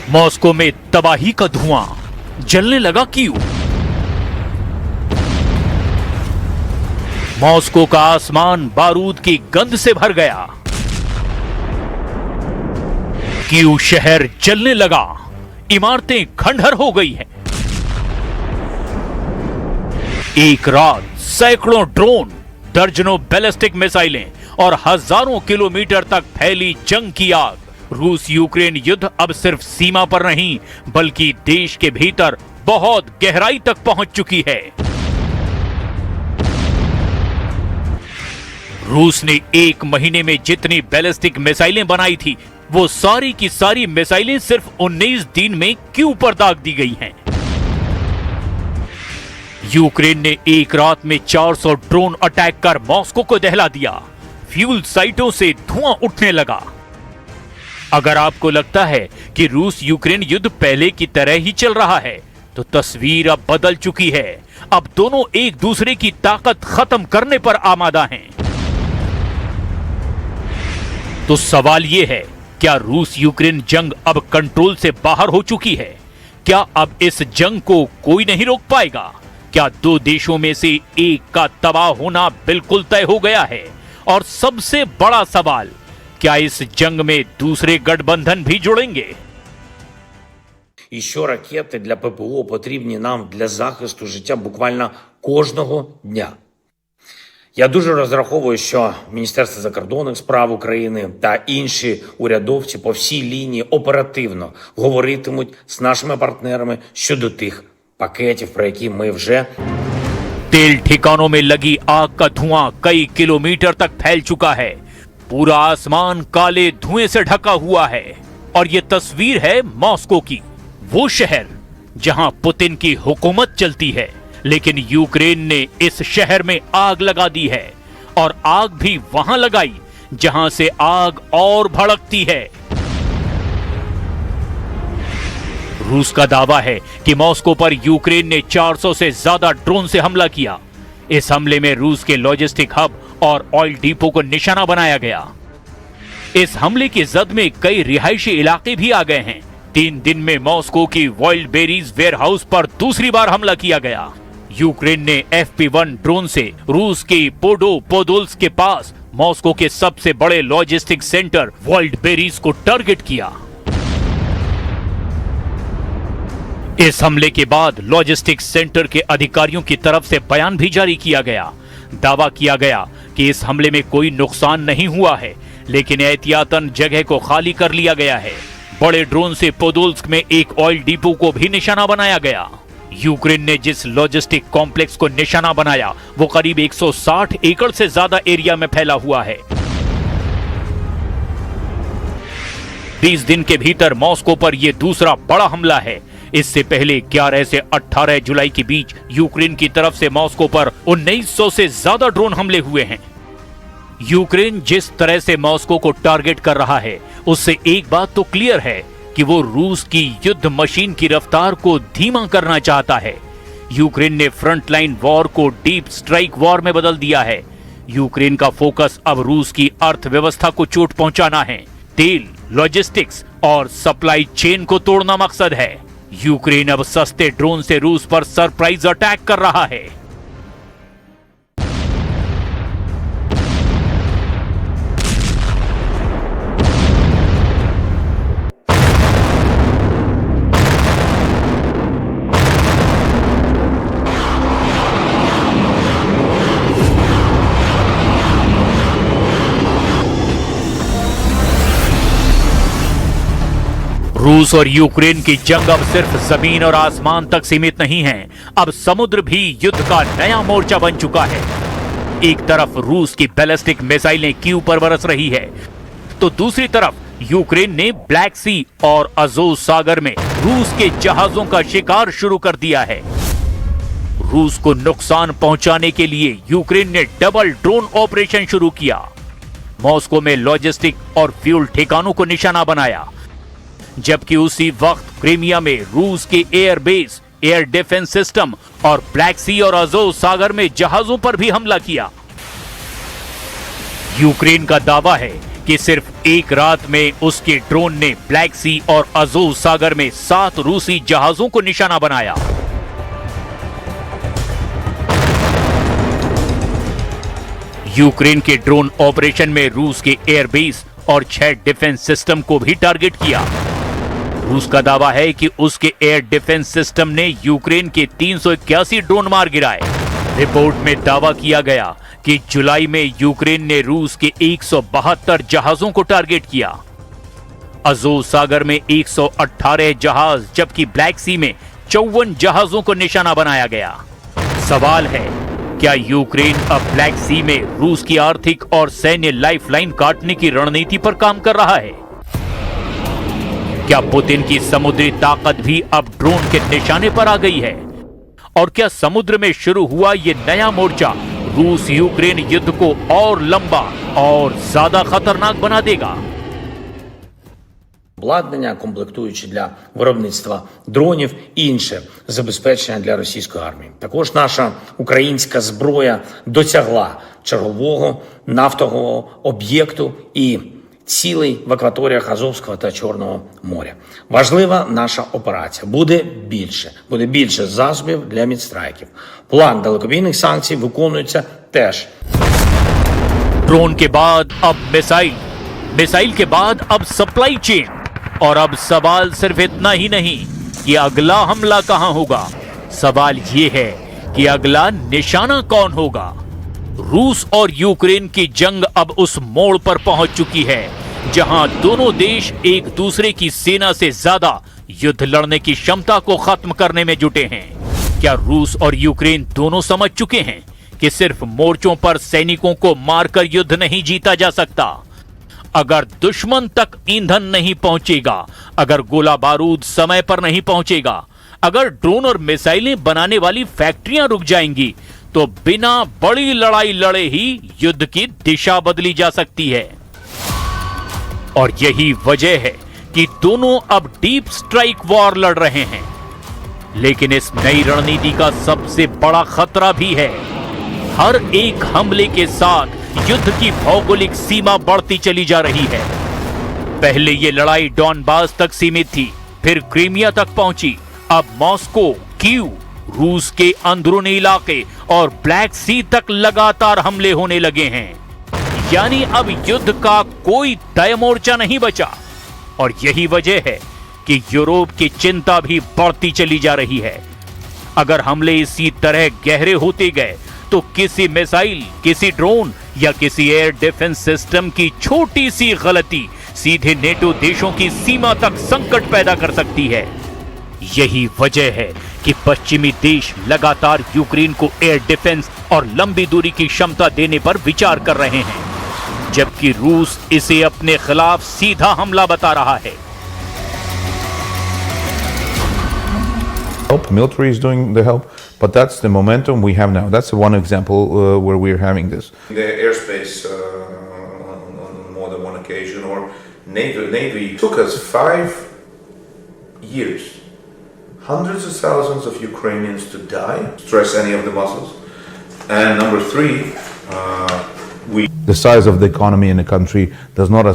Moscow में तबाही का धुआं जलने लगा क्यों? मॉस्को का आसमान बारूद की गंध से भर गया। कीव शहर जलने लगा, इमारतें खंडहर हो गई हैं। एक रात सैकड़ों ड्रोन, दर्जनों बैलिस्टिक मिसाइलें और हजारों किलोमीटर तक फैली जंग की आग। रूस यूक्रेन युद्ध अब सिर्फ सीमा पर नहीं बल्कि देश के भीतर बहुत गहराई तक पहुंच चुकी है। रूस ने एक महीने में जितनी बैलिस्टिक मिसाइलें बनाई थी वो सारी की सारी मिसाइलें सिर्फ 19 दिन में क्यों पर दाग दी गई हैं। यूक्रेन ने एक रात में 400 ड्रोन अटैक कर मॉस्को को दहला दिया। फ्यूल साइटों से धुआं उठने लगा। अगर आपको लगता है कि रूस यूक्रेन युद्ध पहले की तरह ही चल रहा है तो तस्वीर अब बदल चुकी है। अब दोनों एक दूसरे की ताकत खत्म करने पर आमादा हैं। तो सवाल यह है, क्या रूस यूक्रेन जंग अब कंट्रोल से बाहर हो चुकी है? क्या अब इस जंग को कोई नहीं रोक पाएगा? क्या दो देशों में से एक का तबाह होना बिल्कुल तय हो गया है? और सबसे बड़ा सवाल, क्या इस जंग में दूसरे गठबंधन भी जुड़ेंगे? І що ракети для ППО потрібні нам для захисту життя буквально кожного дня. Я дуже розраховую, що Міністерство закордонних справ України та інші урядовці по всій лінії оперативно говоритимуть з нашими партнерами щодо тих пакетів, про які ми вже तेल ठिकानों में लगी आग का धुआं कई किलोमीटर तक फैल चुका है। पूरा आसमान काले धुएं से ढका हुआ है और ये तस्वीर है मॉस्को की, वो शहर जहां पुतिन की हुकूमत चलती है। लेकिन यूक्रेन ने इस शहर में आग लगा दी है और आग भी वहां लगाई जहां से आग और भड़कती है। रूस का दावा है कि मॉस्को पर यूक्रेन ने 400 से ज्यादा ड्रोन से हमला किया। इस हमले में रूस के लॉजिस्टिक हब और ऑयल डिपो को निशाना बनाया गया। इस हमले की जद में कई रिहायशी इलाके भी आ गए हैं। 3 दिन में मॉस्को की वाइल्ड बेरीज वेयरहाउस पर दूसरी बार हमला किया गया। यूक्रेन ने FP1 ड्रोन से रूस के पोडोल्स्क के पास मॉस्को के सबसे बड़े लॉजिस्टिक सेंटर वाइल्ड बेरीज को टारगेट किया। इस हमले के बाद लॉजिस्टिक सेंटर के अधिकारियों की तरफ से बयान भी जारी किया गया। दावा किया गया कि इस हमले में कोई नुकसान नहीं हुआ है, लेकिन एहतियातन जगह को खाली कर लिया गया है। बड़े ड्रोन से पोडोल्स्क में एक ऑयल डिपो को भी निशाना बनाया गया। यूक्रेन ने जिस लॉजिस्टिक कॉम्प्लेक्स को निशाना बनाया वो करीब 160 एकड़ से ज्यादा एरिया में फैला हुआ है। 20 दिन के भीतर मॉस्को पर यह दूसरा बड़ा हमला है। इससे पहले 11 से 18 जुलाई के बीच यूक्रेन की तरफ से मॉस्को पर 1900 से ज्यादा ड्रोन हमले हुए हैं। यूक्रेन जिस तरह से मॉस्को को टारगेट कर रहा है उससे एक बात तो क्लियर है कि वो रूस की युद्ध मशीन की रफ्तार को धीमा करना चाहता है। यूक्रेन ने फ्रंटलाइन वॉर को डीप स्ट्राइक वॉर में बदल दिया है। यूक्रेन का फोकस अब रूस की अर्थव्यवस्था को चोट पहुंचाना है। तेल, लॉजिस्टिक्स और सप्लाई चेन को तोड़ना मकसद है। यूक्रेन अब सस्ते ड्रोन से रूस पर सरप्राइज अटैक कर रहा है। रूस और यूक्रेन की जंग अब सिर्फ जमीन और आसमान तक सीमित नहीं है। अब समुद्र भी युद्ध का नया मोर्चा बन चुका है। एक तरफ रूस की बैलिस्टिक मिसाइलें कीव पर बरस रही है तो दूसरी तरफ यूक्रेन ने ब्लैक सी और अज़ोव सागर में रूस के जहाजों का शिकार शुरू कर दिया है। रूस को नुकसान पहुंचाने के लिए यूक्रेन ने डबल ड्रोन ऑपरेशन शुरू किया। मॉस्को में लॉजिस्टिक और फ्यूल ठिकानों को निशाना बनाया, जबकि उसी वक्त क्रीमिया में रूस के एयरबेस, एयर डिफेंस सिस्टम और ब्लैक सी और अज़ोव सागर में जहाजों पर भी हमला किया। यूक्रेन का दावा है कि सिर्फ एक रात में उसके ड्रोन ने ब्लैक सी और अज़ोव सागर में 7 रूसी जहाजों को निशाना बनाया। यूक्रेन के ड्रोन ऑपरेशन में रूस के एयरबेस और 6 डिफेंस सिस्टम को भी टारगेट किया। रूस का दावा है कि उसके एयर डिफेंस सिस्टम ने यूक्रेन के 381 ड्रोन मार गिराए। रिपोर्ट में दावा किया गया कि जुलाई में यूक्रेन ने रूस के 172 जहाजों को टारगेट किया। अज़ोव सागर में 118 जहाज जबकि ब्लैक सी में 54 जहाजों को निशाना बनाया गया। सवाल है, क्या यूक्रेन अब ब्लैक सी में रूस की आर्थिक और सैन्य लाइफलाइन काटने की रणनीति पर काम कर रहा है? क्या पुतिन की समुद्री ताकत भी अब ड्रोन के निशाने पर आ गई है? और क्या समुद्र में शुरू हुआ ये नया मोर्चा रूस यूक्रेन युद्ध को और लंबा और ज्यादा खतरनाक बना देगा? Обладнання, комплектуючі для виробництва дронів і інше забезпечення для російської армії. Також наша українська зброя досягла чергового нафтового об'єкту і цілей в акваторіях Азовського та Чорного моря. Важлива наша операція. Буде більше засобів для мідстрайків. План далекобійних санкцій виконується теж. ड्रोन के बाद अब मिसाइल के बाद अब सप्लाई चेन। और अब सवाल सिर्फ इतना ही नहीं कि अगला हमला कहां होगा, सवाल यह है कि अगला निशाना कौन होगा। रूस और यूक्रेन की जंग अब उस मोड़ पर पहुंच चुकी है जहां दोनों देश एक दूसरे की सेना से ज्यादा युद्ध लड़ने की क्षमता को खत्म करने में जुटे हैं। क्या रूस और यूक्रेन दोनों समझ चुके हैं कि सिर्फ मोर्चों पर सैनिकों को मारकर युद्ध नहीं जीता जा सकता? अगर दुश्मन तक ईंधन नहीं पहुंचेगा, अगर गोला बारूद समय पर नहीं पहुंचेगा, अगर ड्रोन और मिसाइलें बनाने वाली फैक्ट्रियां रुक जाएंगी, तो बिना बड़ी लड़ाई लड़े ही युद्ध की दिशा बदली जा सकती है। और यही वजह है कि दोनों अब डीप स्ट्राइक वॉर लड़ रहे हैं। लेकिन इस नई रणनीति का सबसे बड़ा खतरा भी है। हर एक हमले के साथ युद्ध की भौगोलिक सीमा बढ़ती चली जा रही है। पहले ये लड़ाई डॉनबास तक सीमित थी, फिर क्रीमिया तक पहुंची, अब मॉस्को, कीव, रूस के अंदरूनी इलाके और ब्लैक सी तक लगातार हमले होने लगे हैं। यानी अब युद्ध का कोई तय मोर्चा नहीं बचा। और यही वजह है कि यूरोप की चिंता भी बढ़ती चली जा रही है। अगर हमले इसी तरह गहरे होते गए तो किसी मिसाइल, किसी ड्रोन या किसी एयर डिफेंस सिस्टम की छोटी सी गलती सीधे नेटो देशों की सीमा तक संकट पैदा कर सकती है। यही वजह है कि पश्चिमी देश लगातार यूक्रेन को एयर डिफेंस और लंबी दूरी की क्षमता देने पर विचार कर रहे हैं, जबकि रूस इसे अपने खिलाफ सीधा हमला बता रहा है। Military is doing the help, but that's the momentum we have now. That's one example where we're having this. The airspace on more than one occasion, or Navy took us 5 years, hundreds of thousands of Ukrainians to die, stress any of the muscles, and number 3, The size of the economy in the country does not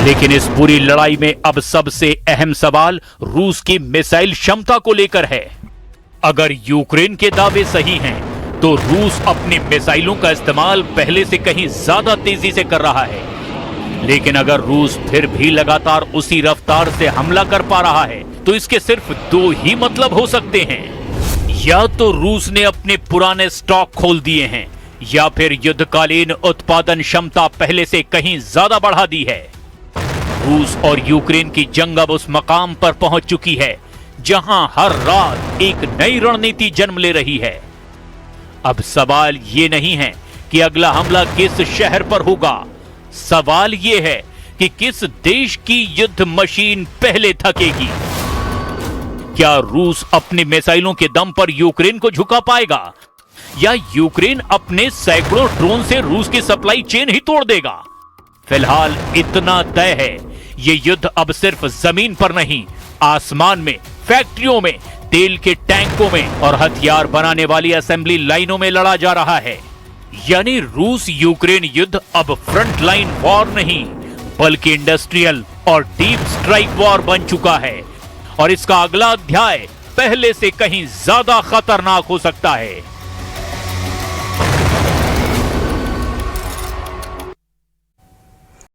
लेकिन इस पूरी लड़ाई में अब सबसे अहम सवाल रूस की मिसाइल क्षमता को लेकर है। अगर यूक्रेन के दावे सही हैं, तो रूस अपनी मिसाइलों का इस्तेमाल पहले से कहीं ज्यादा तेजी से कर रहा है। लेकिन अगर रूस फिर भी लगातार उसी रफ्तार से हमला कर पा रहा है, तो इसके सिर्फ 2 ही मतलब हो सकते हैं। या तो रूस ने अपने पुराने स्टॉक खोल दिए हैं, या फिर युद्धकालीन उत्पादन क्षमता पहले से कहीं ज्यादा बढ़ा दी है। रूस और यूक्रेन की जंग अब उस मकाम पर पहुंच चुकी है जहां हर रात एक नई रणनीति जन्म ले रही है। अब सवाल ये नहीं है कि अगला हमला किस शहर पर होगा, सवाल ये है कि किस देश की युद्ध मशीन पहले थकेगी। क्या रूस अपनी मिसाइलों के दम पर यूक्रेन को झुका पाएगा, या यूक्रेन अपने सैकड़ों ड्रोन से रूस की सप्लाई चेन ही तोड़ देगा? फिलहाल इतना तय है, ये युद्ध अब सिर्फ जमीन पर नहीं, आसमान में, फैक्ट्रियों में, तेल के टैंकों में और हथियार बनाने वाली असेंबली लाइनों में लड़ा जा रहा है। यानी रूस यूक्रेन युद्ध अब फ्रंट लाइन वॉर नहीं बल्कि इंडस्ट्रियल और डीप स्ट्राइक वॉर बन चुका है और इसका अगला अध्याय पहले से कहीं ज्यादा खतरनाक हो सकता है।